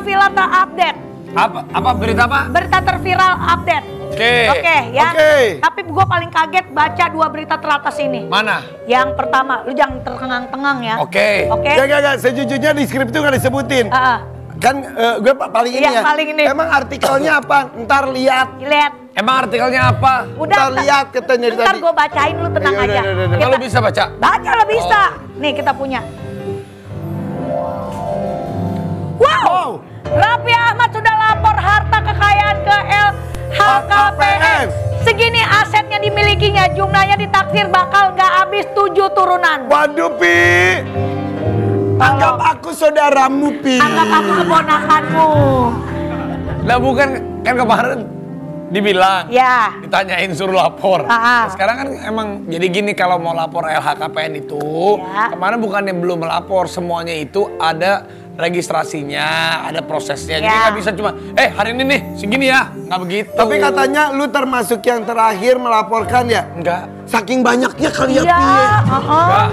viral terupdate. Apa berita apa? Berita terviral update. Oke, ya. Tapi gue paling kaget baca 2 berita teratas ini. Mana? Yang pertama, lu jangan terkengang-tengang ya. Oke. Gak. Sejujurnya di skrip itu gak disebutin. Kan gue paling ini ya. Paling ini. Emang artikelnya apa? Ntar lihat. Emang artikelnya apa? Udah. Ntar lihat katanya tadi. Ntar gue bacain, lu tenang aja. Kalau bisa baca? Baca lo bisa. Nih kita punya. Wow. Raffi Ahmad sudah lapor harta kekayaan ke LHKPN. Segini asetnya dimilikinya, jumlahnya ditaksir bakal gak habis 7 turunan. Waduh, Pi. Anggap aku saudaramu, Pi. Anggap aku keponakanmu. Lah bukan, kan kemarin dibilang, ya, ditanyain suruh lapor. Nah, sekarang kan emang jadi gini, kalau mau lapor LHKPN itu, kemarin bukannya belum melapor, semuanya itu ada registrasinya, ada prosesnya. Jadi nggak bisa cuma, hari ini nih segini ya, nggak begitu. Tapi katanya lu termasuk yang terakhir melaporkan ya? Enggak. Saking banyaknya kali ya, Pi. Enggak,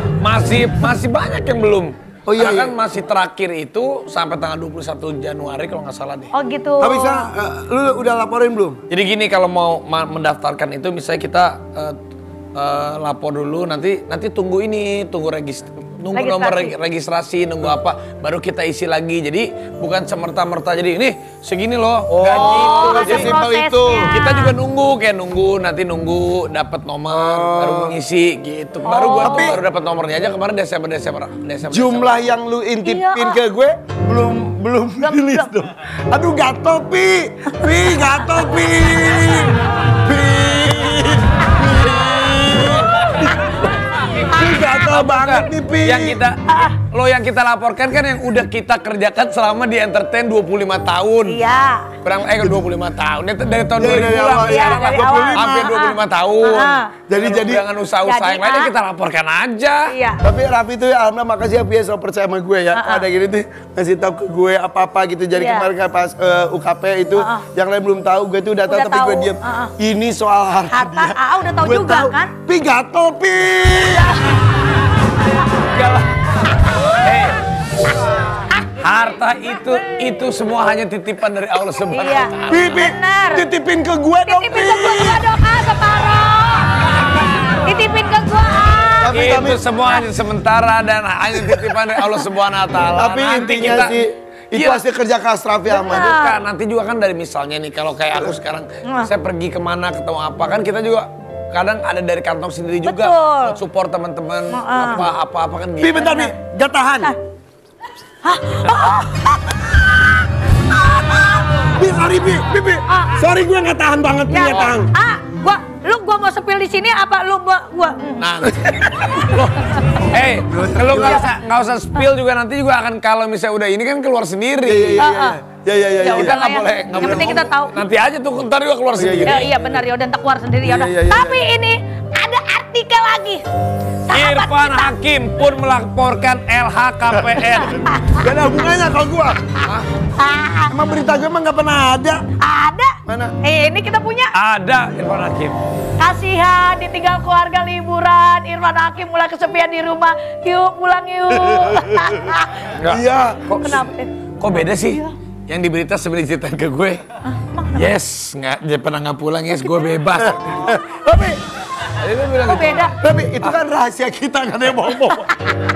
masih banyak yang belum. Oh iya, kan masih terakhir itu sampai tanggal 21 Januari kalau nggak salah deh. Oh gitu. Tapi lu udah laporin belum? Jadi gini, kalau mau mendaftarkan itu misalnya kita lapor dulu, nanti tunggu nunggu nomor registrasi, nunggu apa, baru kita isi lagi. Jadi bukan semerta-merta jadi ini segini loh, nggak gitu. Jadi simpel itu. Kita juga nunggu dapat nomor, baru mengisi gitu. Baru dapat nomornya aja kemarin Desember. Jumlah yang lu intipin ke gue belum rilis dong. Aduh, gatel, Pi. Gatel, Pi. Gatel banget nih, Pi. Yang kita laporkan kan yang udah kita kerjakan selama di entertain 25 tahun. Iya. Kurang 25 tahun. Dari tahun 2000 hampir 25 tahun. Jadi jangan usaha-usaha yang lainnya kita laporkan aja. Iya. Tapi Raffi tuh ya, alhamdulillah makasih ya, Pi, selalu percaya sama gue ya. Ada gini tuh ngasih tahu ke gue apa-apa gitu. Jadi kemarin pas UKP itu yang lain belum tahu, gue tuh udah tahu tapi gue diam. Ini soal harta dia. Udah tahu juga kan? Pi, gatel, Pi. Harta itu semua hanya titipan dari Allah Subhanahu wa Ta'ala. Pi, titipin ke gue dong, Pi. Titipin ke gue dong, separoh. Titipin ke gue, Itu semua hanya sementara dan hanya titipan dari Allah Subhanahu wa Ta'ala. Tapi intinya sih itu hasil kerja keras Raffi Ahmad. Bukan, nanti juga kan dari misalnya nih, kalau kayak aku sekarang, saya pergi kemana, ketemu apa, kan kita juga kadang ada dari kantong sendiri juga. Buat support teman-teman, apa kan gitu. Pi, bentar, Pi. Gak tahan. Pi, sorry gue gak tahan banget, Pi, gak tahan. Gua mau sepil di sini apa lu gua? Nah, kalau nggak usah spill juga, nanti juga akan, kalau misalnya udah ini kan keluar sendiri. Ya. Kita nggak boleh. Yang penting kita tahu. Nanti aja tuh, ntar juga keluar sendiri. Iya benar ya, udah ntar keluar sendiri ya udah. Tapi ini ada artikel lagi. Irfan Hakim pun melaporkan LHKPN. Gak ada hubungannya kalau gua. Emang berita gue emang gak pernah ada. Ada. Mana? Ini kita punya. Ada Irfan Hakim. Kasihan ditinggal keluarga liburan. Irfan Hakim mulai kesepian di rumah. Yuk pulang yuk. Iya. Kok beda sih? Yang di berita sebenarnya ceritain ke gue. Yes, dia pernah nggak pulang, yes, gue bebas. Kok beda? Tapi itu kan rahasia kita, gak ada yang bohong.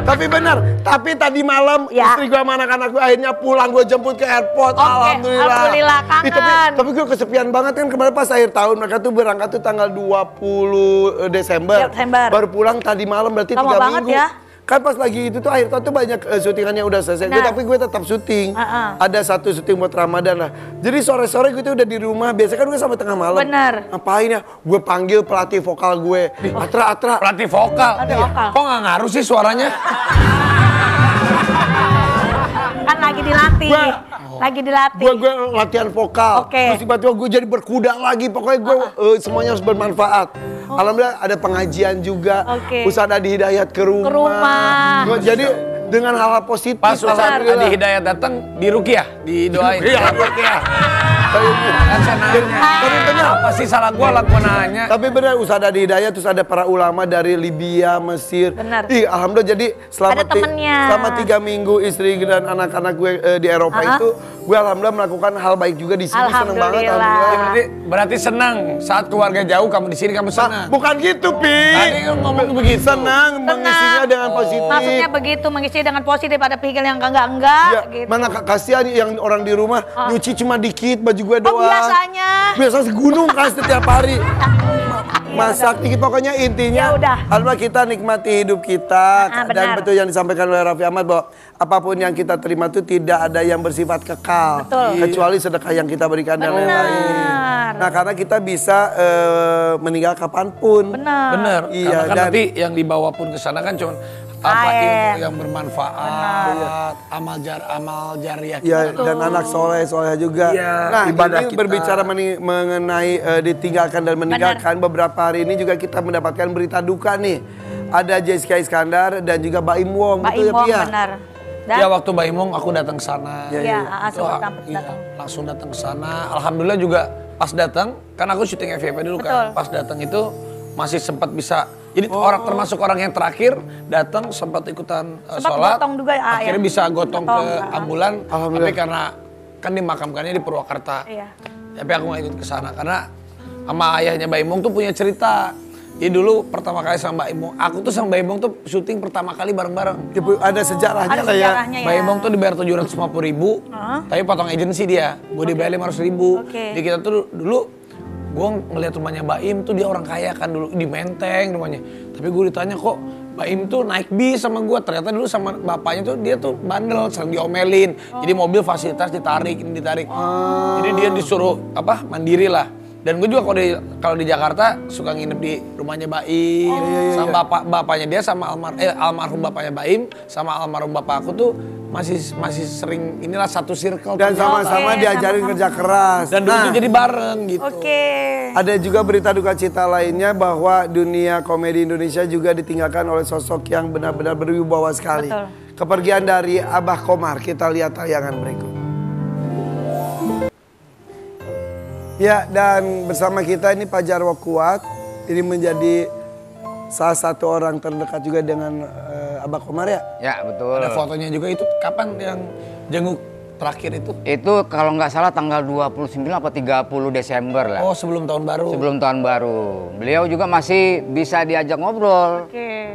Tapi benar, tapi tadi malam istri gue sama anak-anak gue akhirnya pulang, gue jemput ke airport. Alhamdulillah kangen. Tapi gue kesepian banget kan, kemarin pas akhir tahun mereka tuh berangkat tuh tanggal 20 Desember. Baru pulang tadi malam, berarti 3 minggu. Ya? Kan pas lagi itu tuh akhir tahun tuh banyak syutingan yang udah selesai. Tapi gue tetap syuting. Ada satu syuting buat Ramadan lah. Jadi sore-sore gue tuh udah di rumah. Biasanya kan gue sampai tengah malam. Bener. Ngapain ya? Gue panggil pelatih vokal gue. Atra. Pelatih vokal? Kok gak ngaruh sih suaranya? Kan lagi dilatih. Gue latihan vokal. Terus tiba-tiba gue jadi berkuda lagi. Pokoknya gue semuanya harus bermanfaat. Alhamdulillah ada pengajian juga. Ustaz Adi Hidayat ke rumah. Jadi dengan hal-hal positif. Pas Ustaz Adi Hidayat datang di ruqyah, didoain. Iya, ruqyah. Kan saya nanya, tapi benar. Apa sih salah gua lah gua nanya. Tapi benar Ustaz Adi Hidayat, terus ada para ulama dari Libya, Mesir. Benar. Ih, alhamdulillah jadi selama ada temennya. selama 3 minggu istri dan anak-anak gue di Eropa itu, gue alhamdulillah melakukan hal baik juga di sini. Seneng banget alhamdulillah. Berarti senang saat keluarga jauh kamu di sini kamu senang. Bukan gitu, Pi. Tadi kan ngomong begitu. Senang mengisinya dengan positif. Maksudnya begitu, mengisinya dengan positif, ada pikiran yang enggak Ya, gitu. mana kasihan yang orang di rumah nyuci cuma dikit baju gue doang. Biasanya. Biasa segunung kan setiap hari. Masak dikit, pokoknya intinya alhamdulillah kita nikmati hidup kita. Dan betul yang disampaikan oleh Raffi Ahmad bahwa apapun yang kita terima itu tidak ada yang bersifat kekal. Kecuali sedekah yang kita berikan dan lain-lain. Nah karena kita bisa meninggal kapanpun. Benar. Iya, karena kan nanti yang dibawa pun ke sana kan cuma apa ilmu yang bermanfaat, amal jariah kita. Ya, dan anak soleh juga. Ya, nah ibadah ini kita. Berbicara mengenai ditinggalkan dan meninggalkan, beberapa hari ini juga kita mendapatkan berita duka nih. Ada Jessica Iskandar dan juga Baim Wong. Baim Wong, benar. Dan? Ya waktu Baim Wong aku datang ke sana. Iya, langsung datang ke sana. Alhamdulillah juga pas datang, kan aku syuting FYP dulu kan. Pas datang itu masih sempat bisa. Jadi termasuk orang yang terakhir datang sempat ikutan sholat. Juga, akhirnya bisa gotong ke ambulan. Tapi karena kan dimakamkannya di Purwakarta. Tapi aku gak ikut ke sana karena sama ayahnya Baim Wong tuh punya cerita. Jadi dulu pertama kali sama Baim Wong, aku tuh sama Baim Wong tuh syuting pertama kali bareng-bareng. Ada sejarahnya lah ya. Baim Wong tuh dibayar 750.000, tapi potong agensi dia. Gue dibayar 500.000. Jadi kita tuh dulu gue ngeliat rumahnya Baim tuh dia orang kaya kan dulu di Menteng rumahnya. Tapi gue ditanya kok Baim tuh naik bis sama gue. Ternyata dulu sama bapaknya tuh dia tuh bandel, sering diomelin. Jadi mobil fasilitas ditarik. Jadi dia disuruh mandiri lah. Dan gue juga kalau di Jakarta suka nginep di rumahnya Baim. Sama bapaknya dia sama almarhum bapaknya Baim sama almarhum bapak aku tuh masih sering inilah satu circle. Dan sama-sama diajarin kerja keras. Dan dulu tuh jadi bareng gitu. Ada juga berita duka cita lainnya bahwa dunia komedi Indonesia juga ditinggalkan oleh sosok yang benar-benar berwibawa sekali. Kepergian dari Abah Komar, kita lihat tayangan berikut. Ya, dan bersama kita ini Pak Jarwo Kuat. Ini menjadi salah satu orang terdekat juga dengan Abah Komar ya? Ya, betul. Ada fotonya juga itu kapan yang jenguk terakhir itu? Itu kalau nggak salah tanggal 29 apa 30 Desember lah. Oh, sebelum tahun baru. Sebelum tahun baru. Beliau juga masih bisa diajak ngobrol.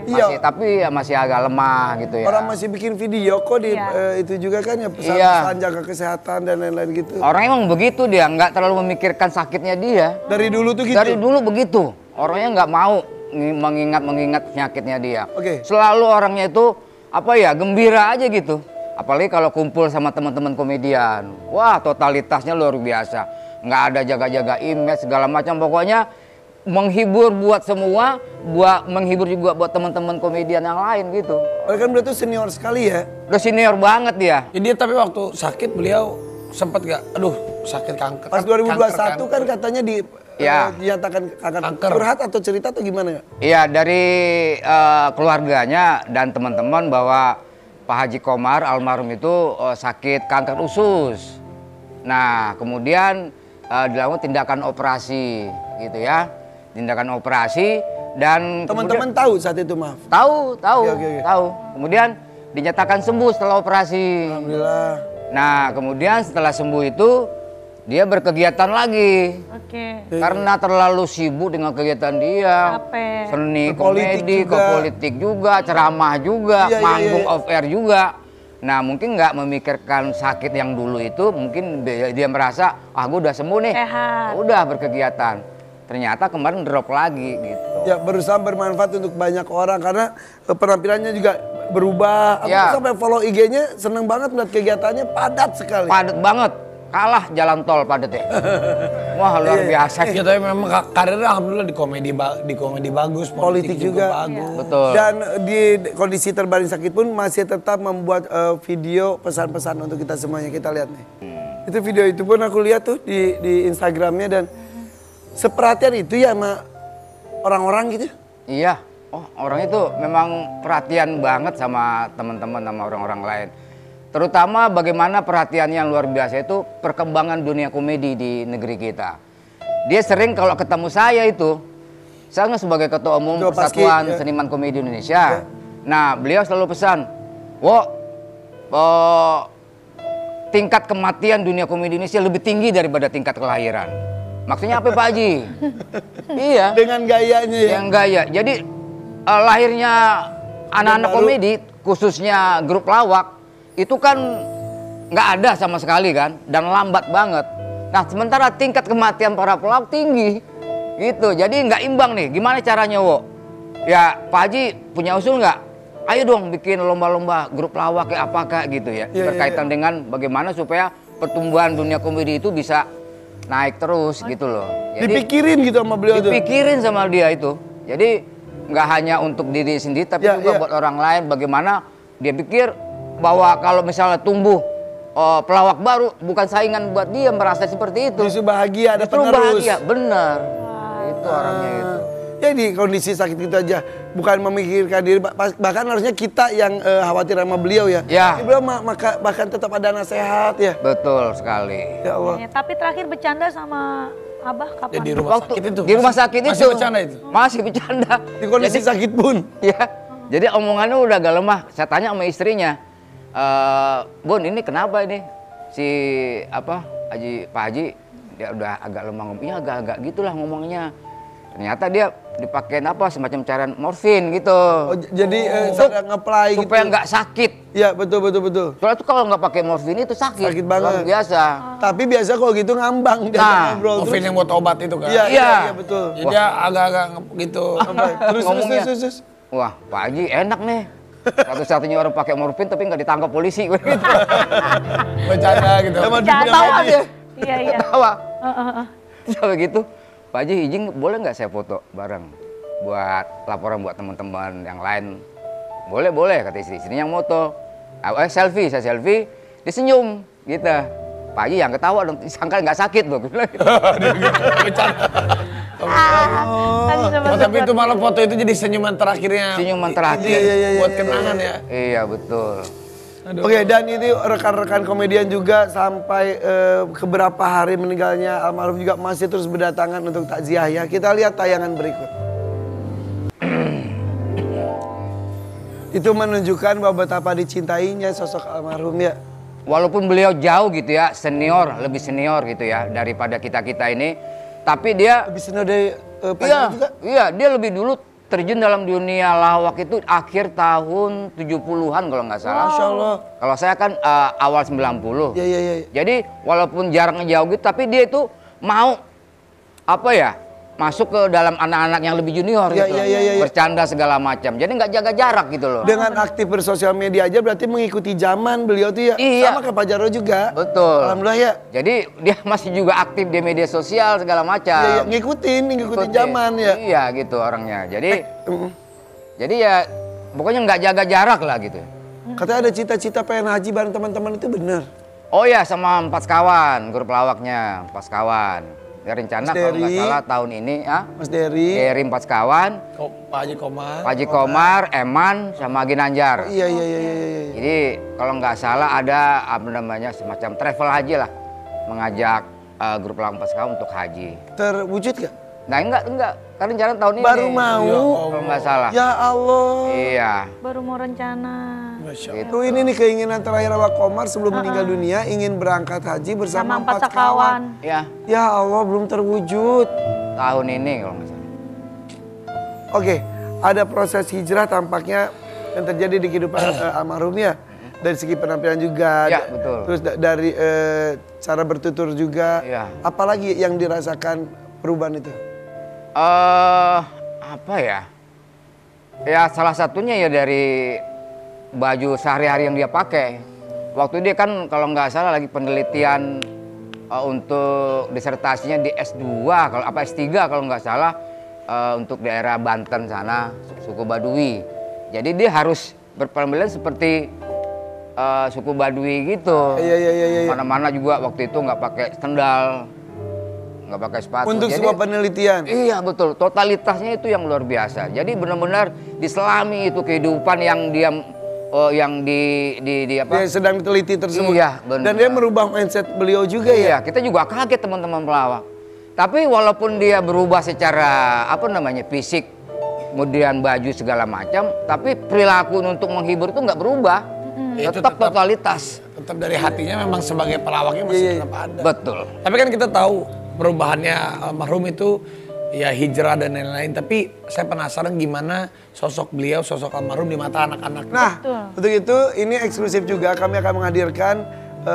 Masih, tapi ya masih agak lemah gitu ya. Orang masih bikin video kok di itu juga kan ya, pesan-pesan jaga kesehatan dan lain-lain gitu. Orang emang begitu dia, nggak terlalu memikirkan sakitnya dia. Dari dulu tuh gitu? Dari dulu begitu. Orangnya nggak mau mengingat penyakitnya dia. Oke. Selalu orangnya itu gembira aja gitu. Apalagi kalau kumpul sama teman-teman komedian. Wah, totalitasnya luar biasa. Nggak ada jaga-jaga image segala macam. Pokoknya menghibur buat semua, menghibur juga buat teman-teman komedian yang lain gitu. Kan beliau tuh senior sekali ya? Udah senior banget dia. Jadi tapi waktu sakit beliau sempat sakit kanker. Pas 2021 kan katanya dinyatakan kanker. Curhat atau cerita atau gimana? Iya, dari keluarganya dan teman-teman bahwa Pak Haji Komar almarhum itu sakit kanker usus. Nah, kemudian dilakukan tindakan operasi gitu ya. Tindakan operasi dan teman-teman tahu saat itu, maaf. Tahu. Okay. Tahu. Kemudian dinyatakan sembuh setelah operasi. Alhamdulillah. Nah, kemudian setelah sembuh itu dia berkegiatan lagi. Karena terlalu sibuk dengan kegiatan dia. Seni, komedi, ke politik juga, ceramah juga, manggung off air juga. Nah, mungkin nggak memikirkan sakit yang dulu itu, mungkin dia merasa, gue udah sembuh nih. Udah berkegiatan. Ternyata kemarin drop lagi gitu. Ya, berusaha bermanfaat untuk banyak orang karena penampilannya juga berubah. Aku sampai follow IG-nya, seneng banget melihat kegiatannya, padat sekali. Padat banget. Kalah jalan tol padat ya. Wah, luar biasa. Ya, tapi memang karirnya alhamdulillah di komedi bagus, politik juga bagus. Betul. Dan di kondisi terbaring sakit pun masih tetap membuat video pesan-pesan untuk kita semuanya. Kita lihat nih. Itu video itu pun aku lihat tuh di Instagramnya dan seperhatian itu ya sama orang-orang gitu. Iya. oh orang itu memang perhatian banget sama teman-teman, sama orang-orang lain. Terutama bagaimana perhatiannya yang luar biasa itu perkembangan dunia komedi di negeri kita. Dia sering kalau ketemu saya itu, saya sebagai Ketua Umum Persatuan Seniman Komedi Indonesia. Nah, beliau selalu pesan, tingkat kematian dunia komedi Indonesia lebih tinggi daripada tingkat kelahiran. Maksudnya apa Pak Haji? Iya. Dengan gayanya ya. Yang gaya. Jadi lahirnya anak-anak komedi, khususnya grup lawak, itu kan nggak ada sama sekali kan, dan lambat banget. Nah, sementara tingkat kematian para pelawak tinggi, gitu. Jadi nggak imbang nih. Gimana caranya, Wo? Ya, Pak Haji punya usul nggak? Ayo dong bikin lomba-lomba grup lawak kayak apa kayak gitu ya, berkaitan dengan bagaimana supaya pertumbuhan dunia komedi itu bisa naik terus gitu loh. Jadi, dipikirin gitu sama beliau tuh. Dipikirin sama dia itu. Jadi nggak hanya untuk diri sendiri tapi juga buat orang lain. Bagaimana dia pikir bahwa kalau misalnya tumbuh pelawak baru bukan saingan buat dia, merasa seperti itu. Justru bahagia, ada penerus. Bahagia, bener. Itu orangnya itu. Ya di kondisi sakit itu aja, bukan memikirkan diri, bahkan harusnya kita yang khawatir sama beliau ya. Ya. Beliau bahkan tetap ada nasihat ya. Betul sekali. Ya Allah. Ya, tapi terakhir bercanda sama Abah kapan? Ya, di rumah sakit itu. Di rumah sakit itu. Masih bercanda itu? Masih bercanda. Di kondisi sakit pun. Ya. Jadi omongannya udah agak lemah. Saya tanya sama istrinya, Bun ini kenapa ini? Si Pak Haji dia udah agak lemah ngomong. Iya agak-agak gitulah ngomongnya. Ternyata dia dipakein semacam cairan morfin gitu. Oh, jadi nge-apply gitu. Supaya nggak sakit. Iya betul. Soalnya tuh kalau nggak pakai morfin itu sakit. Sakit banget. Luar biasa. Tapi biasa kalau gitu ngambang. Nah, morfin yang buat obat itu kan. Iya betul. Jadi dia agak-agak gitu. Terus. Wah, Pak Haji enak nih. Satu-satunya orang pakai morfin tapi nggak ditangkap polisi. Bercanda gitu. Tawa dia. Iya. Tawa. Sampai gitu. Pak Haji izin boleh nggak saya foto bareng buat laporan buat teman-teman yang lain? Boleh kata istri yang moto. Selfie, saya selfie, dia senyum gitu. Pak Haji yang ketawa dong, sangka nggak sakit loh. Tapi itu malah foto itu jadi senyuman terakhirnya. Senyuman terakhir. Buat kenangan ya. Iya betul. Oke, dan ini rekan-rekan komedian juga sampai keberapa hari meninggalnya almarhum juga masih terus berdatangan untuk takziah ya. Kita lihat tayangan berikut. Itu menunjukkan bahwa betapa dicintainya sosok almarhum ya. Walaupun beliau jauh gitu ya, lebih senior gitu ya daripada kita-kita ini. Tapi dia lebih senior dari Pak Haji juga? Iya, dia lebih dulu terjun dalam dunia lawak itu akhir tahun 70-an kalau nggak salah. Masya Allah. Kalau saya kan awal 90. Iya. Jadi walaupun jarang jauh gitu, tapi dia itu mau masuk ke dalam anak-anak yang lebih junior gitu. Iya. Bercanda segala macam. Jadi nggak jaga jarak gitu loh. Dengan aktif bersosial media aja berarti mengikuti zaman beliau tuh ya. Iya. Sama kayak Pak Jarwo juga. Betul. Alhamdulillah ya. Jadi dia masih juga aktif di media sosial segala macam. Iya, ngikutin zaman ya. Iya gitu orangnya. Jadi ya pokoknya nggak jaga jarak lah gitu. Katanya ada cita-cita pengen haji bareng teman-teman itu bener? Oh ya sama 4 sekawan, grup lawaknya 4 sekawan. Ya, rencana kalau nggak salah tahun ini Mas Dery 4 sekawan. Pak Haji Komar, Eman, sama Ginanjar. Oh, iya. Jadi kalau nggak salah ada semacam travel haji lah, mengajak grup lawak 4 sekawan untuk haji. Terwujud gak? Nah enggak, karena rencana tahun ini. Baru mau? Kalau nggak salah. Ya Allah. Iya. Baru mau rencana. Itu ini nih keinginan terakhir Pak Komar sebelum meninggal dunia, ingin berangkat haji bersama 4 sekawan. Iya. Ya Allah, belum terwujud. Tahun ini kalau nggak salah. Oke, ada proses hijrah tampaknya yang terjadi di kehidupan almarhumnya. Dari segi penampilan juga. Ya, betul. Terus dari cara bertutur juga. Ya. Apalagi yang dirasakan perubahan itu? Apa ya? Ya salah satunya ya dari baju sehari-hari yang dia pakai. Waktu dia kan kalau nggak salah lagi penelitian untuk disertasinya di S2 S3 kalau nggak salah untuk daerah Banten sana, suku Baduy. Jadi dia harus berpenampilan seperti suku Baduy gitu. Iya. Mana-mana juga waktu itu nggak pakai sendal, nggak pakai sepatu. Untuk jadi, semua penelitian. Iya betul, totalitasnya itu yang luar biasa. Jadi benar-benar diselami itu kehidupan yang dia yang di apa? Dia sedang diteliti tersebut. Iya, benar. Dan dia merubah mindset beliau juga ya. Iya, kita juga kaget teman-teman pelawak. Tapi walaupun dia berubah secara apa namanya fisik, kemudian baju segala macam, tapi perilaku untuk menghibur itu nggak berubah. Tetap totalitas. Tetap dari hatinya memang sebagai pelawaknya masih tetap ada. Betul. Tapi kan kita tahu perubahannya almarhum itu ya hijrah dan lain-lain. Tapi saya penasaran gimana sosok beliau, sosok almarhum di mata anak-anak. Nah, untuk itu ini eksklusif juga kami akan menghadirkan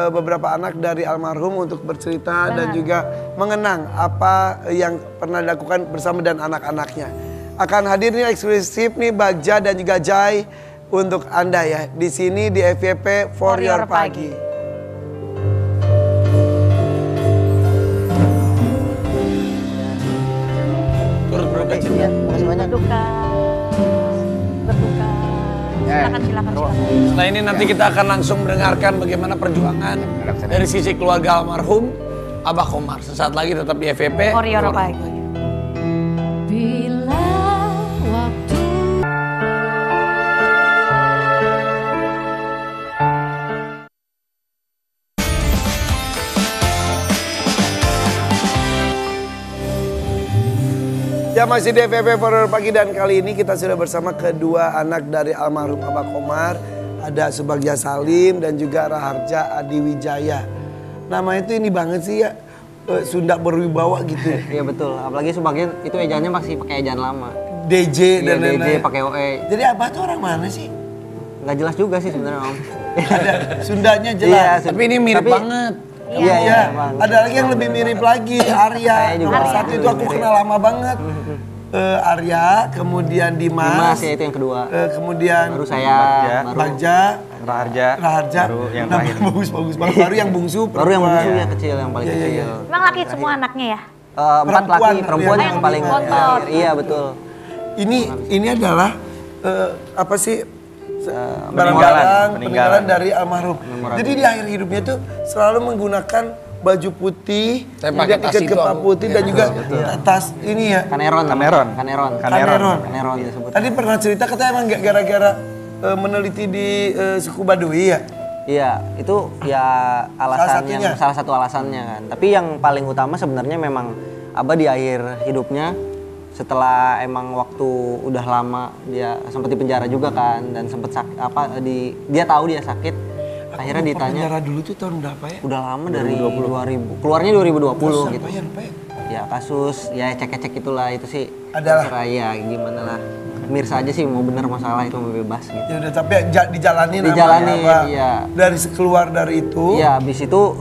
beberapa anak dari almarhum untuk bercerita dan juga mengenang apa yang pernah dilakukan bersama dan anak-anaknya. Akan hadir nih eksklusif nih Bagja dan juga Jai untuk Anda ya di sini di FYP For Your Pagi. Turut berduka cita. Makasih banyak. Berduka. Silakan. Setelah ini nanti kita akan langsung mendengarkan bagaimana perjuangan dari sisi keluarga almarhum Abah Komar. Sesaat lagi tetap di FYP For Your Pagi. Bila waktu Ya masih di FYP For Your Pagi dan kali ini kita sudah bersama kedua anak dari almarhum Abah Komar. Ada Subagja Salim dan juga Raharja Adiwijaya. Nama itu ini banget sih ya, Sunda berwibawa gitu. Iya betul, apalagi Subagja itu ejaannya masih pakai ejaan lama. DJ dan DJ lain-lain. pakai OE. Jadi Abah tuh orang mana sih? Nggak jelas juga sih sebenarnya Om. Ada Sundanya jelas. Tapi ini mirip banget. Iya, ada lagi yang lebih mirip lagi, Arya. Saya juga Nomor satu itu aku kenal lama banget. Arya, kemudian Dimas Dimas, ya itu yang kedua. Kemudian Baru saya, baru Bagja, Raharja, baru yang nama terakhir. bagus banget. Baru yang bungsu, baru yang perempuan. bungsu ya kecil, yang paling kecil. Emang laki semua anaknya ya? Empat laki, perempuan yang yang paling foto. terakhir. Iya betul. Ini adalah apa sih? Peninggalan. Peninggalan dari almarhum. Jadi di akhir hidupnya tuh selalu menggunakan baju putih, Saya pakai kemudian tas ikat itu kepala aku. putih dan juga tas ini ya. Kaneron. Kaneron disebut. Tadi pernah cerita katanya emang gara-gara meneliti di suku Baduy ya? Iya, itu ya alasannya, salah satu alasannya kan. Tapi yang paling utama sebenarnya memang Abah di akhir hidupnya setelah emang waktu udah lama dia sempat di penjara juga kan dan sempat dia tahu dia sakit. Akhirnya ditanya. Penjara dulu tuh tahun berapa ya? Udah lama dari 2000. Keluarnya 2020 gitu. Lupa ya. Ya kasus ya cek-cek itulah itu sih. Adalah. Ya gimana lah. Pemirsa aja sih mau bener masalah itu mau bebas gitu. Ya udah tapi dijalanin iya. Dari keluar dari itu. Iya, habis itu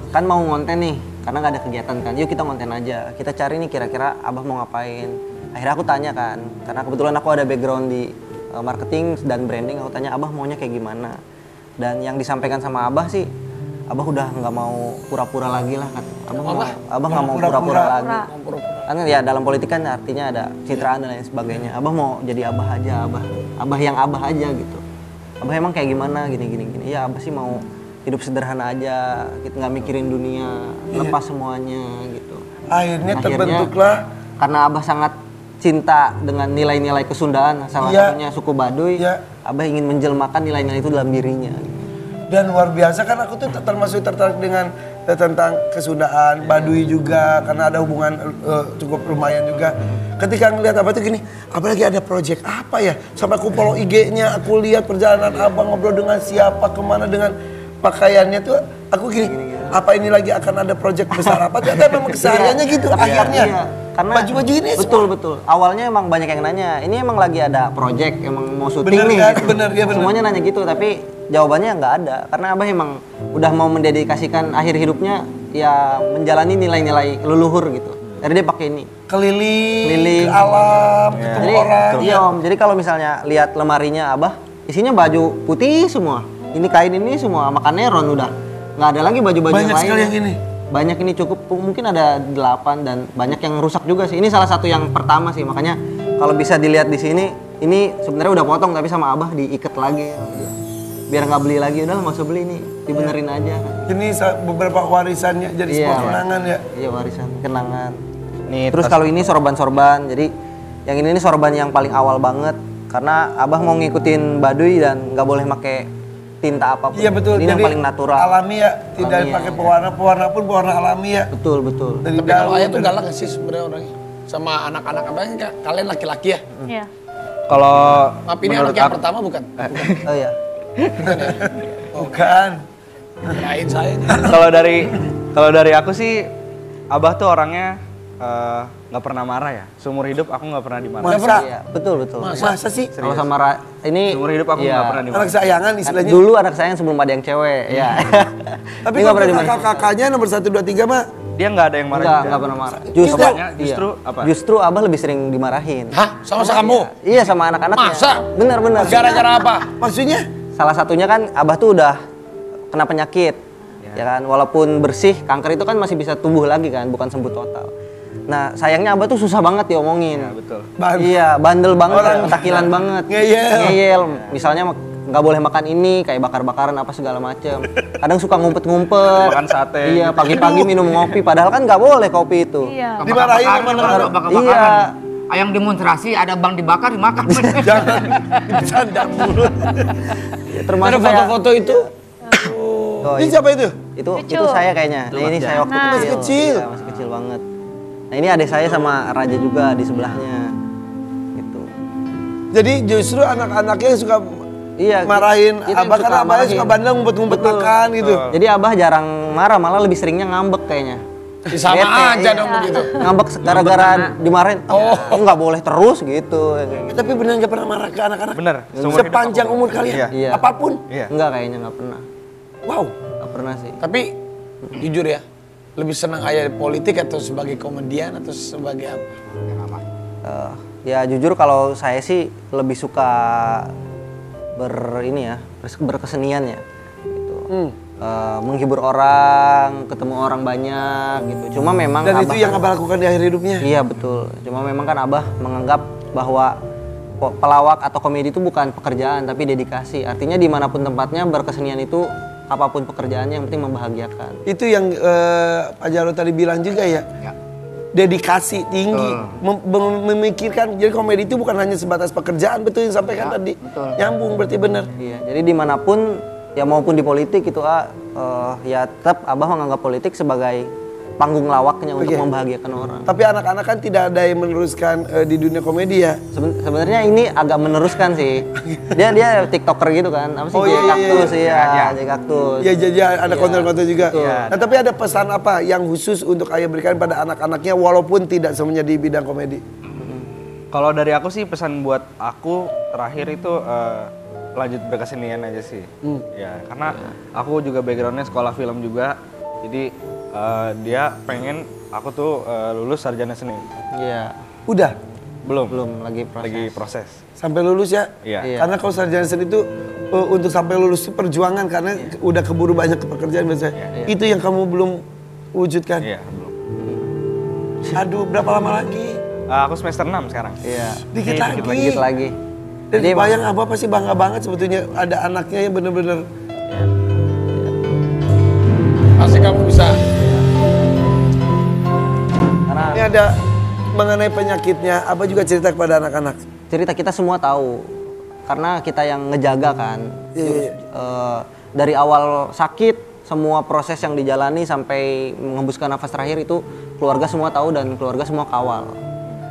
kan mau ngonten nih karena nggak ada kegiatan kan. Yuk kita ngonten aja. Kita cari nih kira-kira Abah mau ngapain. Akhirnya aku tanya kan, karena kebetulan aku ada background di marketing dan branding. Aku tanya Abah maunya kayak gimana. Dan yang disampaikan sama Abah sih, Abah udah nggak mau pura-pura lagi lah kan. Abah nggak mau pura-pura lagi. Karena ya dalam politik kan artinya ada citraan dan lain sebagainya. Abah mau jadi Abah aja, Abah yang Abah aja gitu. Abah emang kayak gimana gini. Ya Abah sih mau hidup sederhana aja, gitu nggak mikirin dunia, lepas semuanya gitu. Akhirnya terbentuklah karena Abah sangat cinta dengan nilai-nilai kesundaan, salah satunya suku Baduy. Abah ingin menjelmakan nilai-nilai itu dalam dirinya. Dan luar biasa kan aku tuh termasuk tertarik dengan tentang kesundaan, Baduy juga karena ada hubungan cukup lumayan juga. Ketika ngelihat Abah tuh gini, apalagi ada project apa ya? Sampai aku follow IG-nya, aku lihat perjalanan Abah ngobrol dengan siapa, kemana dengan pakaiannya tuh aku gini. Apa ini lagi akan ada project besar apa? Ternyata memang kesehariannya gitu akhirnya. Iya. Karena baju-baju ini betul. Awalnya emang banyak yang nanya, ini emang lagi ada project, emang mau syuting nih. Kan? Gitu. Bener. Semuanya nanya gitu, tapi jawabannya nggak ada. Karena Abah emang udah mau mendedikasikan akhir hidupnya ya menjalani nilai-nilai leluhur gitu. Jadi dia pakai ini. Keliling ke alam, ketemu orang. Iya Om, jadi kalau misalnya lihat lemarinya Abah, isinya baju putih semua. Ini kain ini semua, sama kaneron udah. Nggak ada lagi baju-baju yang lain. Banyak sekali yang ini. Banyak ini cukup, mungkin ada 8 dan banyak yang rusak juga sih. Ini salah satu yang pertama sih, makanya kalau bisa dilihat di sini, ini sebenarnya udah potong tapi sama Abah diikat lagi. biar nggak beli lagi, udah nggak usah beli nih, dibenerin aja. Ini beberapa warisannya jadi sebuah kenangan ya. Iya, warisan kenangan. Nih, terus kalau ini sorban-sorban, jadi yang ini sorban yang paling awal banget karena Abah mau ngikutin Baduy dan nggak boleh pakai tinta apapun. Iya betul. Ini yang paling natural. Alami ya, tidak pakai pewarna pun pewarna alami ya. Betul betul. Tapi kalau ayah tuh galak nggak sih sebenarnya orangnya sama anak-anak abahnya? Kalian laki-laki ya? Iya. Kalau maaf ini anak yang pertama bukan? Oh iya. Bukan. Kirain saya. Kalau dari aku sih, Abah tuh orangnya nggak pernah marah ya. Seumur hidup aku nggak pernah dimarahin. Masa? Iya, betul. Masa sih? Kalau sama ini Seumur hidup aku nggak pernah dimarahin. Anak sayangan istilahnya. dulu anak sayang sebelum ada yang cewek, ya. Tapi kalau kakak-kakaknya nomor 1, 2, 3 mah Dia nggak ada yang marah juga. Nggak pernah marah. Justru apa? Justru Abah lebih sering dimarahin. Hah? Sama kamu? Iya, sama anak-anaknya. Masa? Bener. Gara-gara apa? maksudnya? Salah satunya kan Abah tuh udah kena penyakit, ya kan. Walaupun bersih, kanker itu kan masih bisa tumbuh lagi kan, bukan sembuh total. Nah, sayangnya Abah tuh susah banget diomongin. Ya, betul. Iya, bandel banget, petakilan banget. Ngeyel. Misalnya nggak boleh makan ini, kayak bakar-bakaran apa segala macem. Kadang suka ngumpet-ngumpet. Makan sate. Iya, pagi-pagi minum ngopi, padahal kan nggak boleh kopi itu. Iya. Dimarahin sama Bakar-bakaran. Iya. Ayam demonstrasi ada bang dibakar dimakan. Jangan bercanda mulut. Ya, termasuk Ada foto-foto itu? Oh, Ini siapa itu? itu saya kayaknya. Nah, ini saya waktu Masih kecil. Iya, masih kecil banget. Nah, ini adik saya sama Raja juga di sebelahnya. Gitu. Jadi justru anak-anaknya yang suka Iya, marahin kita yang Abah suka karena Abahnya marahin. suka bandel ngumpet-ngumpet makan gitu. Jadi Abah jarang marah, malah lebih seringnya ngambek kayaknya. Sama Bete, aja iya. dong begitu. Ngambek gara-gara dimarahin. Oh, nggak boleh terus gitu. Tapi benar nggak pernah marah ke anak-anak? Bener. Sepanjang umur kalian? Iya. Apapun? Iya. Enggak, kayaknya nggak pernah. Wow. Nggak pernah sih. Tapi jujur ya, lebih senang ayah di politik atau sebagai komedian atau sebagai apa? Ya jujur kalau saya sih lebih suka berkesenian ya. Gitu. Menghibur orang, ketemu orang banyak gitu. Cuma memang Dan Abah itu yang Abah lakukan di akhir hidupnya? Iya betul. Cuma memang kan Abah menganggap bahwa pelawak atau komedi itu bukan pekerjaan tapi dedikasi. Artinya dimanapun tempatnya berkesenian itu apapun pekerjaannya yang penting membahagiakan. Itu yang Pak Jarod tadi bilang juga ya. Dedikasi tinggi, memikirkan. Jadi komedi itu bukan hanya sebatas pekerjaan, betul yang sampaikan tadi. Betul. Nyambung berarti benar. Iya. Jadi dimanapun ya maupun di politik itu ya tetap Abah menganggap politik sebagai panggung lawaknya untuk membahagiakan orang. Tapi anak-anak kan tidak ada yang meneruskan di dunia komedi ya. Sebenarnya ini agak meneruskan sih. Dia TikToker gitu kan. Apa sih? Kaktus ya. Kaktus. Ya ada konten-konten juga. Betul. Nah, tapi ada pesan apa yang khusus untuk ayah berikan pada anak-anaknya walaupun tidak semuanya di bidang komedi? Kalau dari aku sih pesan buat aku terakhir itu lanjut berkesenian aja sih. Ya, karena aku juga backgroundnya sekolah film juga. Jadi dia pengen aku tuh lulus sarjana seni. Iya. Udah? Belum lagi proses. Sampai lulus ya? Iya. Karena kalau sarjana seni itu untuk sampai lulus itu perjuangan karena udah keburu banyak pekerjaan biasanya. Itu yang kamu belum wujudkan? Iya, belum. Aduh, berapa lama lagi? Aku semester 6 sekarang. Iya. Dikit lagi. Dan Jadi bayang Abah pasti bangga banget sebetulnya ada anaknya yang bener-bener. Pasti kamu bisa. Karena Ini ada mengenai penyakitnya, Abah juga cerita kepada anak-anak. cerita kita semua tahu. Karena kita yang ngejaga kan. Iya. Dari awal sakit, semua proses yang dijalani sampai menghembuskan nafas terakhir itu keluarga semua tahu dan keluarga semua kawal.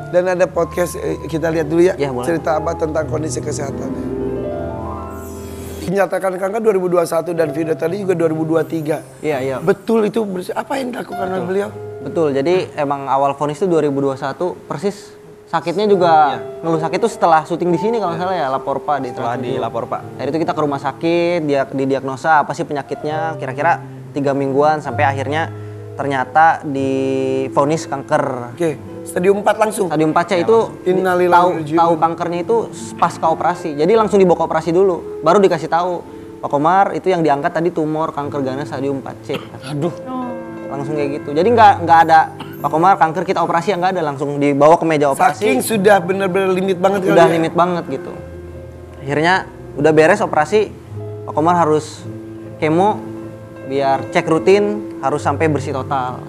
Dan ada podcast, kita lihat dulu ya, Ya, boleh. cerita Abah tentang kondisi kesehatannya. Dinyatakan kanker 2021 dan video tadi juga 2023. Iya. Betul itu, apa yang dilakukan oleh beliau? Betul, jadi emang awal vonis itu 2021 persis sakitnya juga ngeluh sakit itu setelah syuting di sini kalau nggak salah ya, Laporpa di Setelah Trans7. dilapor Pak. Dari itu kita ke rumah sakit, didiagnosa apa sih penyakitnya, kira-kira 3 mingguan sampai akhirnya ternyata divonis kanker. Oke, stadium 4 langsung. Stadium 4C itu Innalillahi tahu kankernya itu pasca operasi. Jadi langsung dibawa ke operasi dulu, baru dikasih tahu Pak Komar itu yang diangkat tadi tumor kanker ganas stadium 4C. Aduh. Langsung kayak gitu. Jadi nggak ada Pak Komar kanker kita operasi, yang nggak ada, langsung dibawa ke meja operasi. Saking sudah benar-benar limit banget kali Udah ya? limit banget gitu. Akhirnya udah beres operasi, Pak Komar harus kemo biar cek rutin harus sampai bersih total.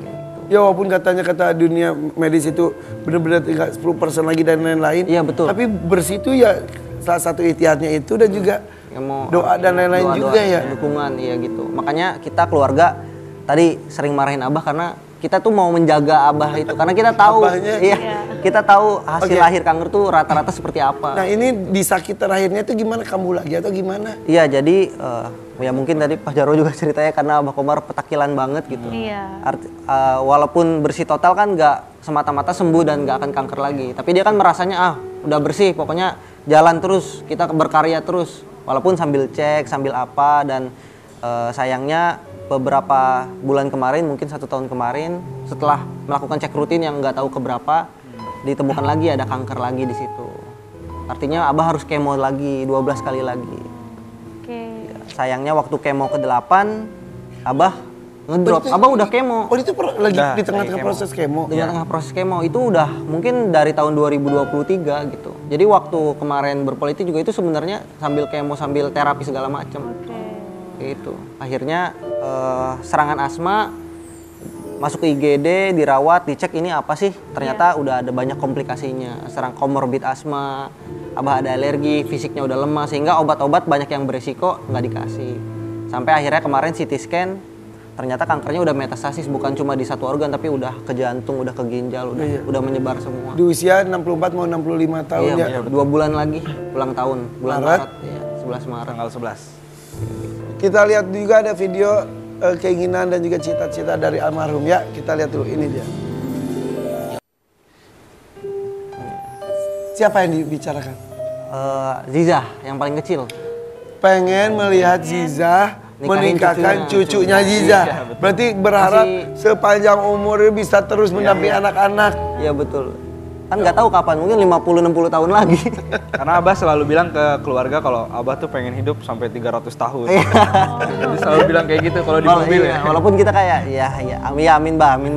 Ya walaupun kata dunia medis itu benar-benar tinggal 10% lagi dan lain-lain. Iya betul. Tapi bersih itu ya salah satu ikhtiarnya itu dan juga doa dan lain-lain juga ya. Dukungan iya gitu. Makanya kita keluarga tadi sering marahin Abah karena kita tuh mau menjaga Abah itu karena kita tahu kita tahu hasil lahir kanker tuh rata-rata seperti apa. Nah ini di sakit terakhirnya tuh gimana, kambuh lagi atau gimana? Iya jadi ya mungkin tadi Pak Jarwo juga ceritanya karena Abah Komar petakilan banget gitu. Iya. Walaupun bersih total kan nggak semata-mata sembuh dan nggak akan kanker lagi. Tapi dia kan merasanya udah bersih pokoknya jalan terus, kita berkarya terus. Walaupun sambil cek, sambil apa dan sayangnya beberapa bulan kemarin, mungkin 1 tahun kemarin, setelah melakukan cek rutin yang nggak tahu keberapa, ditemukan lagi ada kanker lagi di situ. Artinya Abah harus kemo lagi, 12 kali lagi. Ya, sayangnya waktu kemo ke-8, Abah ngedrop. Abah udah kemo. Oh itu lagi di tengah-tengah proses kemo? Di tengah proses kemo, itu udah mungkin dari tahun 2023 gitu. Jadi waktu kemarin berpolitik juga itu sebenarnya sambil kemo, sambil terapi segala macam. Itu akhirnya serangan asma, masuk ke IGD, dirawat, dicek ini apa sih, ternyata udah ada banyak komplikasinya, serang komorbid asma, Abah ada alergi, fisiknya udah lemah sehingga obat-obat banyak yang beresiko nggak dikasih. Sampai akhirnya kemarin CT scan, ternyata kankernya udah metastasis, bukan cuma di satu organ tapi udah ke jantung, udah ke ginjal, udah menyebar semua. Di usia 64 mau 65 tahun ya? 2 bulan lagi ulang tahun, bulan Maret ya, 11 Maret. Tanggal 11. Kita lihat juga ada video keinginan dan juga cita-cita dari almarhum ya. Kita lihat dulu, ini dia. Siapa yang dibicarakan? Ziza, yang paling kecil. Pengen melihat Ziza menikahkan cucunya Ziza. Berarti berharap sepanjang umur bisa terus mendampingi anak-anak. Iya betul. Kan nggak tahu kapan, mungkin 50-60 tahun lagi. Karena Abah selalu bilang ke keluarga kalau Abah tuh pengen hidup sampai 300 tahun. Jadi selalu bilang kayak gitu kalau di mobil ya. Walaupun kita kayak amin bah gitu.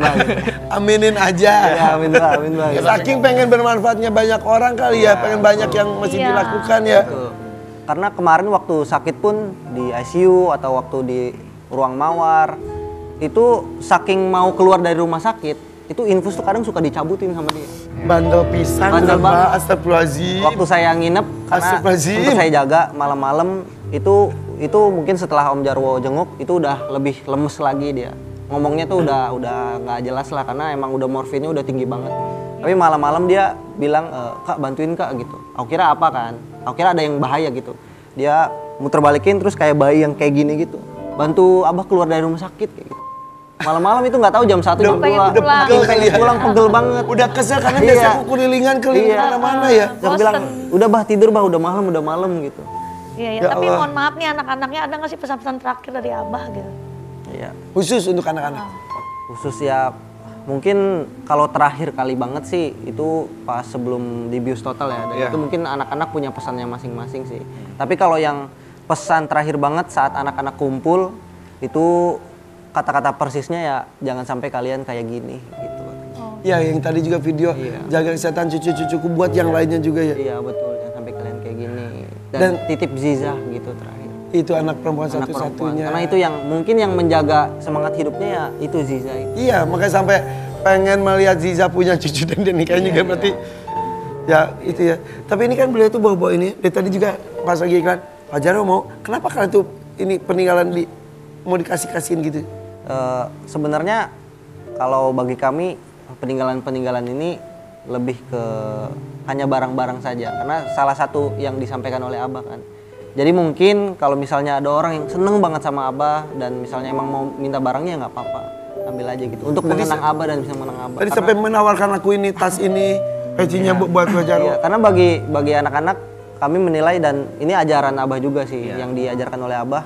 Aminin aja. Ya, amin bah. Gitu. Saking pengen bermanfaatnya banyak orang kali ya, pengen banyak yang mesti dilakukan ya. Betul. Karena kemarin waktu sakit pun di ICU atau waktu di ruang mawar, itu saking mau keluar dari rumah sakit, itu infus tuh kadang suka dicabutin sama dia. Bandel pisan, astagfirullahaladzim. Waktu saya nginep, karena untuk saya jaga malam-malam, itu mungkin setelah Om Jarwo jenguk, itu udah lebih lemes lagi dia. Ngomongnya tuh udah nggak jelas lah, karena emang udah morfinnya udah tinggi banget. Tapi malam-malam dia bilang, Kak bantuin Kak gitu. Aku kira apa kan? Aku kira ada yang bahaya gitu. Dia muter balikin terus kayak bayi yang kayak gini gitu. Bantu Abah keluar dari rumah sakit kayak gitu. Malam-malam itu nggak tahu jam 1 jam 2 pengen pulang, pegel banget. Udah kesel karena biasa kelilingan mana-mana ya. Dia bilang udah bah tidur bah, udah malam gitu. Iya. Tapi mohon maaf nih anak-anaknya, ada nggak sih pesan-pesan terakhir dari Abah gitu? Iya. Khusus untuk anak-anak. Khusus ya mungkin kalau terakhir kali banget sih itu pas sebelum dibius total ya. Dan itu mungkin anak-anak punya pesannya masing-masing sih. Tapi kalau yang pesan terakhir banget saat anak-anak kumpul itu kata-kata persisnya ya jangan sampai kalian kayak gini gitu. Ya yang tadi juga video jaga kesehatan cucu-cucuku buat yang lainnya juga ya. Iya betul, jangan sampai kalian kayak gini. Dan titip Ziza gitu terakhir. Itu anak perempuan satu-satunya. Karena itu yang mungkin yang menjaga semangat hidupnya ya itu Ziza itu. Iya makanya sampai pengen melihat Ziza punya cucu dan dia nikahin juga berarti ya itu ya. Tapi ini kan beliau tuh bawa-bawa ini dari tadi juga pas lagi iklan Pak Jarwo mau kenapa kalian tuh ini peninggalan mau dikasih-kasihin gitu? Sebenarnya kalau bagi kami peninggalan-peninggalan ini lebih ke hanya barang-barang saja karena salah satu yang disampaikan oleh Abah kan. Jadi mungkin kalau misalnya ada orang yang seneng banget sama Abah dan misalnya emang mau minta barangnya nggak apa-apa, ambil aja gitu untuk mengenang Abah dan bisa menang Abah. Tadi sampai menawarkan aku ini tas ini pecinya buat Pak Jarwo. Iya, karena bagi anak-anak kami menilai dan ini ajaran Abah juga sih yang diajarkan oleh Abah.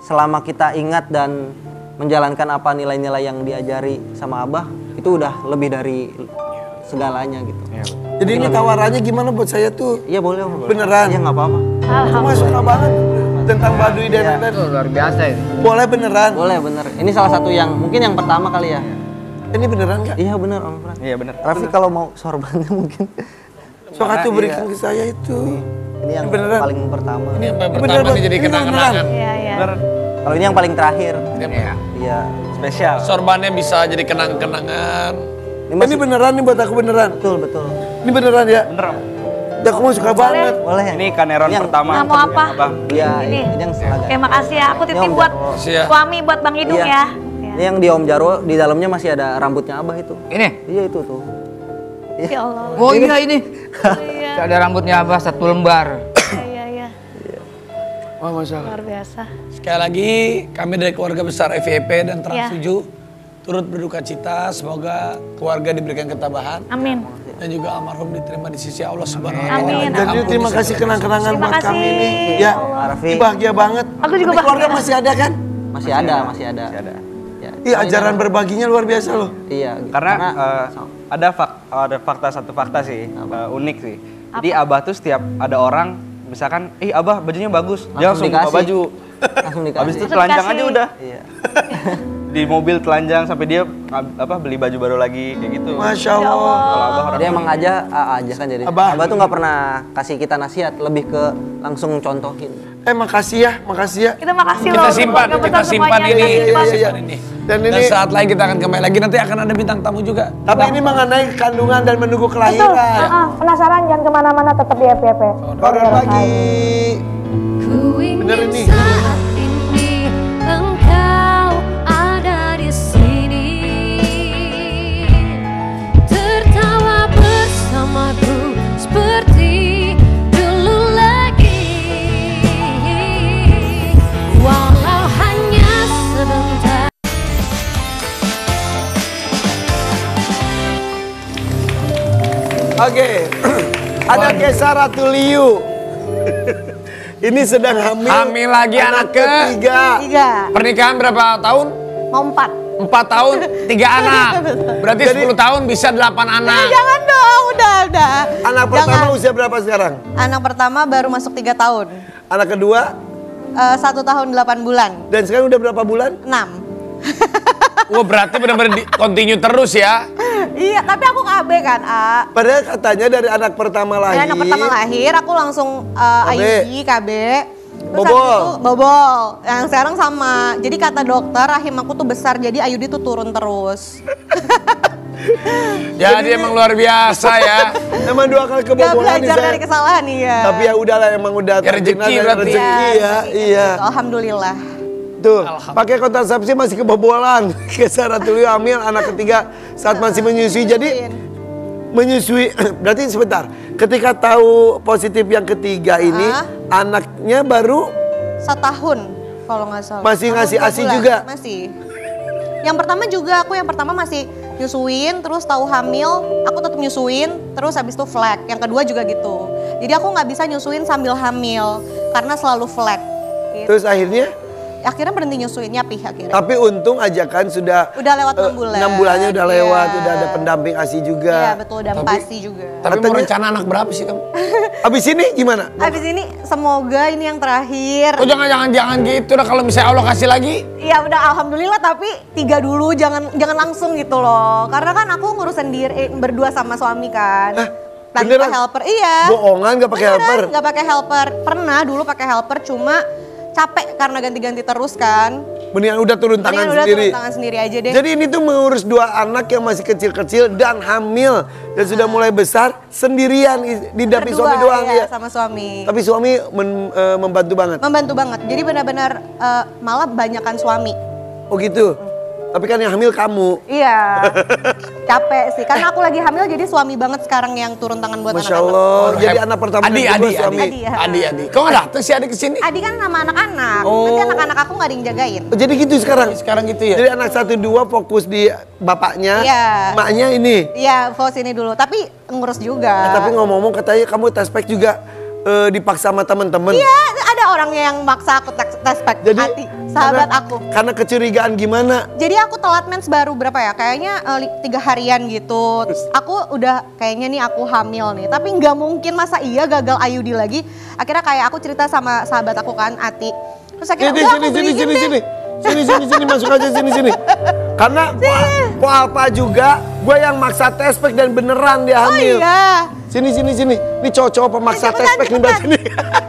Selama kita ingat dan menjalankan apa nilai-nilai yang diajari sama Abah, itu udah lebih dari segalanya gitu. Jadi ini tawarannya gimana buat saya tuh? Iya boleh. Beneran? Iya nggak apa-apa. Aku suka banget tentang Baduy dan lain-lain. Luar biasa itu. Boleh beneran? Boleh bener. Ini salah satu yang mungkin yang pertama kali ya. Ini beneran nggak? Iya bener Om Fran. Iya bener. Raffi kalau mau sorbannya mungkin. Sok atuh berikan ke saya itu. Ini yang beneran. paling pertama. Ini yang pertama nih jadi kenang-kenangan. Iya. Kalau ini yang paling terakhir. Iya. Spesial. Sorbannya bisa jadi kenang-kenangan. Ini beneran nih buat aku beneran. Betul. Ini beneran ya? Beneran. Ya aku suka banget. Boleh. Ini kaneron pertama. Nah, mau apa? Iya, Ini. ini yang seragam. Oke, makasih ya. Aku titip buat suami, buat Bang Idung Iya. ya. Ini yang di Om Jarwo, di dalamnya masih ada rambutnya Abah itu. Ini? Iya itu tuh. Ya Allah. Oh iya ini. Iya. Ada rambutnya Abah 1 lembar. Iya. Wah, Masya Allah. Luar biasa. Sekali lagi kami dari keluarga besar FYP dan Trans 7 turut berduka cita, semoga keluarga diberikan ketabahan. Amin. Dan juga almarhum diterima di sisi Allah Subhanahu wa Amin. taala. Jadi terima kasih kenang-kenangan Terima buat kami kasih. ini. Ya, Arfi. bahagia banget. Aku juga Tapi keluarga bahagia. masih ada kan? Masih ada. Ya. Iya, ajaran berbaginya luar biasa loh. Iya. Karena ada fakta satu fakta sih, unik sih. Jadi Abah tuh setiap ada orang, misalkan, Abah bajunya bagus, dia langsung buka dikasih. baju. Langsung dikasih. Habis itu Langsung telanjang dikasih. aja udah. Iya. Di mobil telanjang sampai dia beli baju baru lagi kayak gitu. Masya Allah. Kalau Abah orang Jadi emang aja kan jadi. Abah. Abah tuh nggak pernah kasih kita nasihat, lebih ke langsung contohin. Makasih ya. Kita makasih loh. Kita simpan, keluarga kita besar simpan semuanya. ini. Kita simpan. Iya. ini. Dan Dan ini, saat lagi kita akan kembali lagi, nanti akan ada bintang tamu juga. tapi ini mengenai kandungan dan menunggu Betul. kelahiran. Penasaran jangan kemana-mana, tetap di FYP. Horor pagi. Ku Bener ingin ini. saat ini engkau ada di sini, tertawa bersamaku seperti dulu lagi, walau hanya sebentar. Oke, ada Kesa Ratuliu. Ini sedang hamil. Hamil lagi anak ketiga. 3. Pernikahan berapa tahun? Mau 4. 4 tahun, 3 anak. Berarti 10 tahun bisa 8 anak. Jangan dong, udah. Anak pertama usia berapa sekarang? Anak pertama baru masuk 3 tahun. Anak kedua? 1 tahun 8 bulan. Dan sekarang udah berapa bulan? 6. Wah, berarti benar-benar continue terus ya. Iya, tapi aku KB kan, A. Padahal katanya dari anak pertama lahir. Anak pertama lahir, aku langsung IUD, KB. Terus Bobol. habis itu bobol. Yang sekarang sama. Jadi kata dokter, rahim aku tuh besar, jadi IUD tuh turun terus. Jadi emang luar biasa ya. Emang 2 kali Gak kebobolan nih belajar saya. dari kesalahan nih ya. Tapi ya udahlah, emang udah Ya, rezeki takdirnya dan berarti. rezeki ya. Iya. Alhamdulillah. Tuh, pakai kontrasepsi masih kebobolan. Kesa Ratuliu hamil anak ketiga saat masih menyusui. Jadi menyusui, berarti sebentar. Ketika tahu positif yang ketiga ini, anaknya baru 1 tahun kalau nggak salah. Masih Tahun ngasih 2 ASI bulan. juga? Masih. Yang pertama juga, aku yang pertama masih nyusuin, terus tahu hamil, aku tetap nyusuin, terus habis itu flag. Yang kedua juga gitu. Jadi aku nggak bisa nyusuin sambil hamil, karena selalu flag. Gitu. terus akhirnya. Akhirnya berhenti nyusuin, nyapih akhirnya. Tapi untung aja kan sudah. Udah lewat 6 bulan. 6 bulannya udah Iya. lewat, udah ada pendamping ASI juga. Iya betul, dan pasti juga. Tapi mau Katanya- rencana anak berapa sih kamu? Abis ini gimana? Abis ini semoga ini yang terakhir. Oh jangan gitu dah, kalau misalnya Allah kasih lagi. Iya udah alhamdulillah, tapi 3 dulu, jangan langsung gitu loh. Karena kan aku ngurus sendiri berdua sama suami kan. Tanpa beneran? helper, iya. Bohongan gak pakai helper? Gak pakai helper. Pernah dulu pakai helper, cuma capek karena ganti-ganti terus kan. Mendingan udah turun tangan Mendingan udah sendiri. turun tangan sendiri aja deh. Jadi ini tuh mengurus 2 anak yang masih kecil-kecil dan hamil dan sudah mulai besar sendirian, didampingi Berdua, suami doang iya, ya. sama suami. Tapi suami membantu banget. Membantu banget. Jadi benar-benar malah banyakan suami. Oh gitu. Tapi kan yang hamil kamu. Iya. Capek sih. Karena aku lagi hamil, jadi suami banget sekarang yang turun tangan buat Masya anak-anak. Allah. Jadi anak pertama Adi, dan kedua Adi, suami. Adi. ya. Adi. Kok nggak datang sih Adi kesini? Adi kan sama anak-anak. Oh. Berarti anak-anak aku nggak ada yang jagain. Oh, jadi gitu sekarang. Sekarang gitu ya. Jadi anak 1, 2 fokus di bapaknya, Iya. maknya ini. Iya, fokus ini dulu. Tapi ngurus juga. Tapi ngomong-ngomong katanya kamu tes pack juga dipaksa sama temen-temen. Iya, ada orangnya yang maksa aku tes pack. Jadi Hati, sahabat karena- aku. Karena kecurigaan gimana? Jadi aku telat mens baru berapa ya? Kayaknya 3 harian gitu. Terus aku udah kayaknya nih aku hamil nih. Tapi nggak mungkin masa iya gagal IUD lagi. Akhirnya kayak aku cerita sama sahabat aku kan, Ati. Terus akhirnya udah aku beliin deh. Sini, masuk aja sini. Karena po Alpa juga, gue yang maksa tes pack dan beneran dia Oh hamil. iya. Sini. Ini cowok-cowok pemaksa tespek nih berarti nih.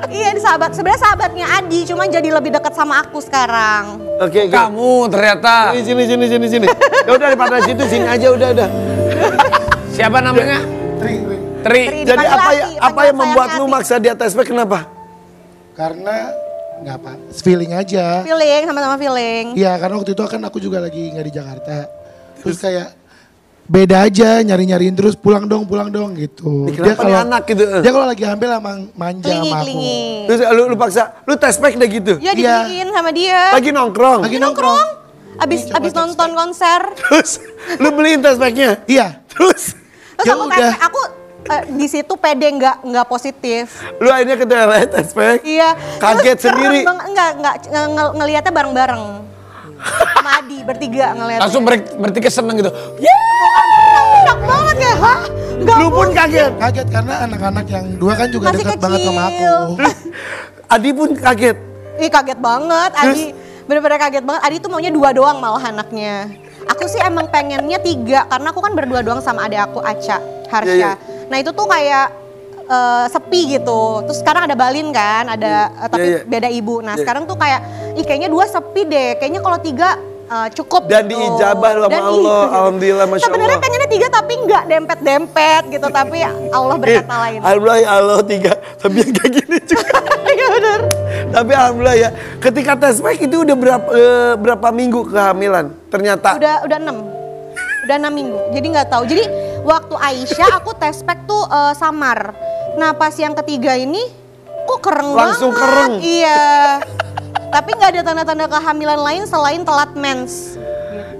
Iya, ini sebenarnya sahabatnya Adi, cuma jadi lebih dekat sama aku sekarang. Oke. Kamu ternyata. Sini. Ya udah daripada situ sini aja udah. Siapa namanya? Tri. Jadi apa yang membuat lu maksa dia tespek kenapa? Karena nggak apa, feeling aja. Feeling, sama-sama feeling. Iya, karena waktu itu kan aku juga lagi nggak di Jakarta. Terus kayak beda aja, nyariin terus pulang dong gitu. Dia kalau anak gitu. Dia kalau lagi hamil emang manja sama aku. Terus lu paksa, lu tespek deh gitu. Iya, dibeliin sama dia. Lagi nongkrong. Abis nonton konser. Terus lu beliin tespeknya? Iya. Terus aku di situ pede nggak positif. Lu akhirnya ke toilet tespek? Iya. Kaget sendiri? Ngeliatnya bareng-bareng. Sama Adi bertiga ngeliatnya. Langsung bertiga seneng gitu. Enak banget ya, hah? Lu pun kaget? Kaget karena anak-anak yang dua kan juga dekat banget sama aku. Adi pun kaget? Ih kaget banget, Adi bener-bener kaget banget. Adi tuh maunya 2 doang malah anaknya. Aku sih emang pengennya 3 karena aku kan berdua doang sama adik aku Aca, Harsha. Nah itu tuh kayak sepi gitu. Terus sekarang ada Balin kan, ada tapi beda ibu. Nah sekarang tuh kayak, kayaknya 2 sepi deh. Kayaknya kalau 3 cukup. Dan gitu. diijabah sama Allah, alhamdulillah, masya Allah. Sebenarnya pengennya 3 tapi nggak dempet-dempet gitu. Tapi Allah berkata lain. Alhamdulillah ya Allah 3, tapi yang kayak gini juga. Iya benar. Tapi alhamdulillah ya, ketika tespek itu udah berapa minggu kehamilan? Ternyata. Udah 6. Udah 6 minggu. Jadi nggak tahu. Jadi waktu Aisyah aku tespek tuh samar. Nah pas yang ketiga ini kok keren langsung banget. Keren. Iya. Tapi nggak ada tanda-tanda kehamilan lain selain telat mens.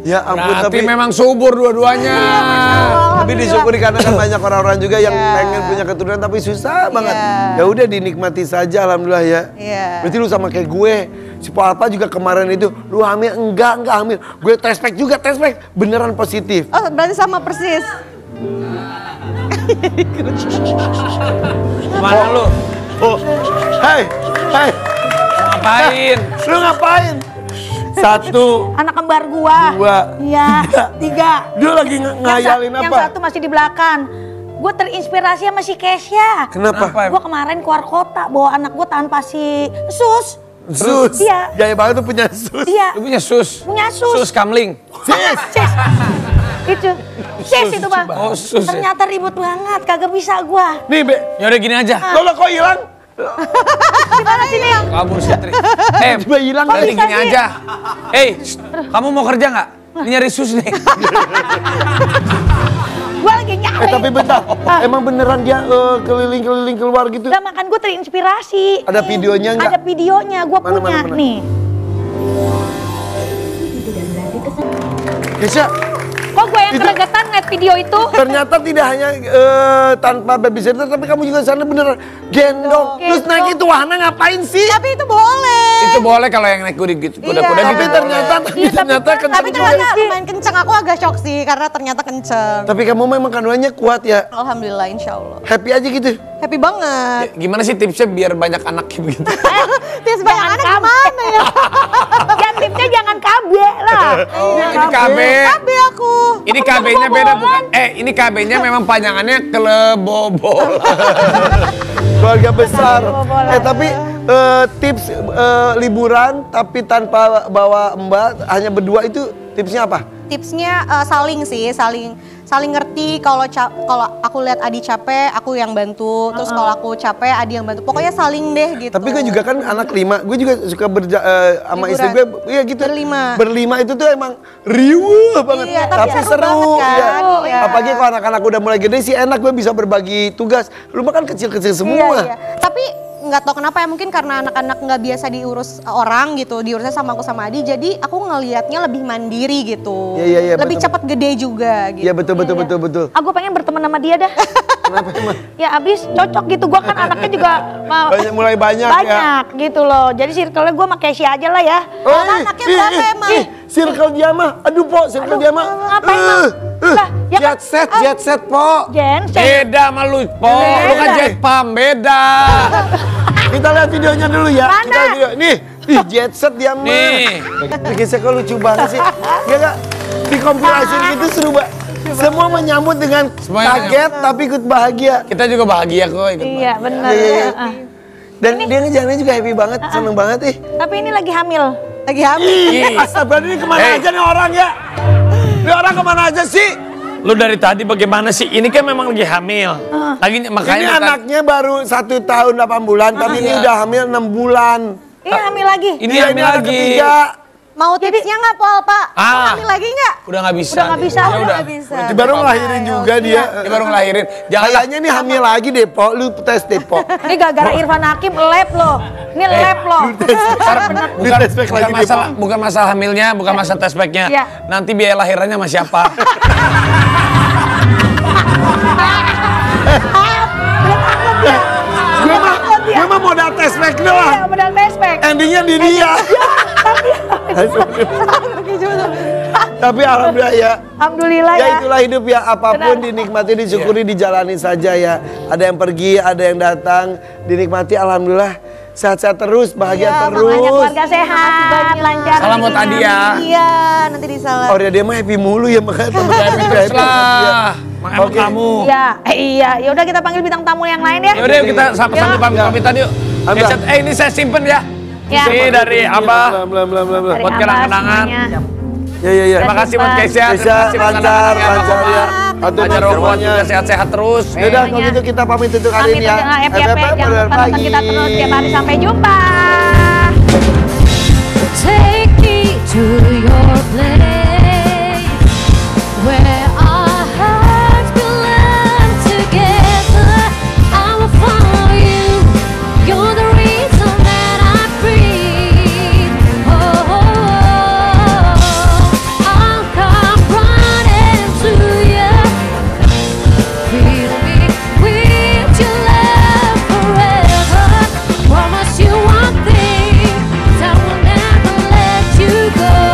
Ya ampun, tapi memang subur dua-duanya. Tapi disyukuri karena kan banyak orang-orang juga yang pengen punya keturunan tapi susah banget. Ya udah dinikmati saja alhamdulillah ya. Berarti lu sama kayak gue. Si Alpa juga kemarin itu, lu hamil? Enggak hamil. Gue tespek juga, beneran positif. Oh berarti sama persis. Mana lu? Oh, hey. Ngapain? Lu ngapain? 1, anak kembar gua. 2, iya, 3. Dia lagi ngayalin apa? Yang satu masih di belakang. Gue terinspirasi sama si Kesya. Kenapa? Gue kemarin keluar kota bawa anak gue tanpa si Sus. Iya. Gaya banget tuh punya sus. Iya. Lu punya sus? Punya sus. Sus kamling? Sis. Itu. Sis itu bang. Oh sus. Ternyata ribut banget, kagak bisa gue. Nih Be. Yaudah gini aja. Lo kok hilang? Gimana sih nih? Kabur si Tri. Tiba hilang nanti gini aja. Kamu mau kerja nggak? Ini nyari sus nih. Gue lagi nyari. Tapi bentar, emang beneran dia keliling-keliling keluar gitu? Udah makan gue terinspirasi. Ada videonya nggak? Ada videonya, gue punya nih. Kesya. Kok gue yang gregetan ngeliat video itu? Ternyata tidak hanya tanpa babysitter, tapi kamu juga sana beneran gendong. Terus naik itu wahana ngapain sih? Tapi itu boleh. Itu boleh kalau yang naik kuda-kuda gitu. Tapi ternyata kenceng juga. Lumayan kenceng, aku agak shock sih karena ternyata kenceng. Tapi kamu memang kandungannya kuat ya? Alhamdulillah, insya Allah. Happy aja gitu? Happy banget. Gimana sih tipsnya biar banyak anak begitu? Tips banyak anak gimana ya? Ya tipsnya jangan KB lah. Ini KB. KB aku. Ini KB-nya beda bukan? Ini KB-nya memang panjangannya kelebobolan. Keluarga besar. Tapi tips liburan tapi tanpa bawa mbak, hanya berdua itu tipsnya apa? Tipsnya saling sih, saling ngerti. Kalau aku lihat Adi capek, aku yang bantu. Terus kalau aku capek, Adi yang bantu. Pokoknya saling deh gitu. Tapi gue juga kan anak 5, gue juga suka sama istri gue. Iya gitu. Berlima itu tuh emang riuh banget. Iya, tapi seru. Kan? Ya. Apalagi kalau anak-anak udah mulai gede sih enak, gue bisa berbagi tugas. Rumah kan kecil-kecil semua. Iya. Tapi nggak tahu kenapa ya, mungkin karena anak-anak nggak biasa diurus orang gitu, diurusnya sama aku sama Adi, jadi aku ngelihatnya lebih mandiri gitu. Iya, lebih cepat gede juga gitu. Iya betul. Aku pengen berteman sama dia dah. Kenapa emang? Ya abis cocok gitu, gue kan anaknya juga mulai banyak ya. Gitu loh, jadi circle-nya gue sama Kesya aja lah ya. Anaknya berapa emang? Circle dia mah, circle dia mah. Ngapain mah? Jet set po. Beda sama lu po, lu kan jet pump, beda. Kita lihat videonya dulu ya. Mana? Kita video. Nih, jet set dia mah. Nih. Kisah kok lucu banget sih. Ya gak? Dikompilasi gitu seru banget. Semua menyambut dengan kaget tapi ikut bahagia. Kita juga bahagia kok ikut. Iya, benar. Dan dia ngejalannya juga happy banget, seneng banget ih. Tapi ini lagi hamil. Lagi hamil. Astagfirullah, ini kemana aja nih orang ya? Ini orang kemana aja sih? Lu dari tadi bagaimana sih? Ini kan memang lagi hamil. Lagi makanya ini anaknya baru 1 tahun 8 bulan, tapi ini udah hamil 6 bulan. Ini hamil lagi. Ini hamil lagi. Mau tipsnya nggak, Pol, Pak? Mau hamil lagi nggak? Udah nggak bisa. Udah nggak bisa. Ya udah. Berarti baru ngelahirin juga dia. Dia baru ngelahirin. Kayaknya nih hamil lagi deh, Po. Lu tes deh, Po. Ini gara-gara Irfan Hakim lab loh. Ini lab loh. Bukan masalah hamilnya, bukan masalah test packnya. Nanti biaya lahirannya sama siapa? Gue mah modal test pack doang. Iya, modal test pack. Endingnya di dia. Tapi alhamdulillah ya. Alhamdulillah ya. Ya itulah hidup ya, apapun dinikmati, disyukuri, dijalani saja ya. Ada yang pergi, ada yang datang, dinikmati alhamdulillah. Sehat-sehat terus, bahagia terus. Makanya keluarga sehat, lancar. Salam buat Adi ya. Iya, nanti disalam. Oh dia mah happy mulu ya, makanya teman-teman terus lah. Makanya kamu. Iya, iya. Ya udah kita panggil bintang tamu yang lain ya. Ya udah kita sambil pamitan yuk. Ini saya simpen ya. Ini dari Abah. Buat kenang-kenangan. Ya. Terima kasih buat Keisha. Lancar ya. Ajar Rombongan juga sehat-sehat terus. Yaudah kalau gitu kita pamit untuk hari ini ya. Jangan lupa kita terus tiap hari sampai jumpa.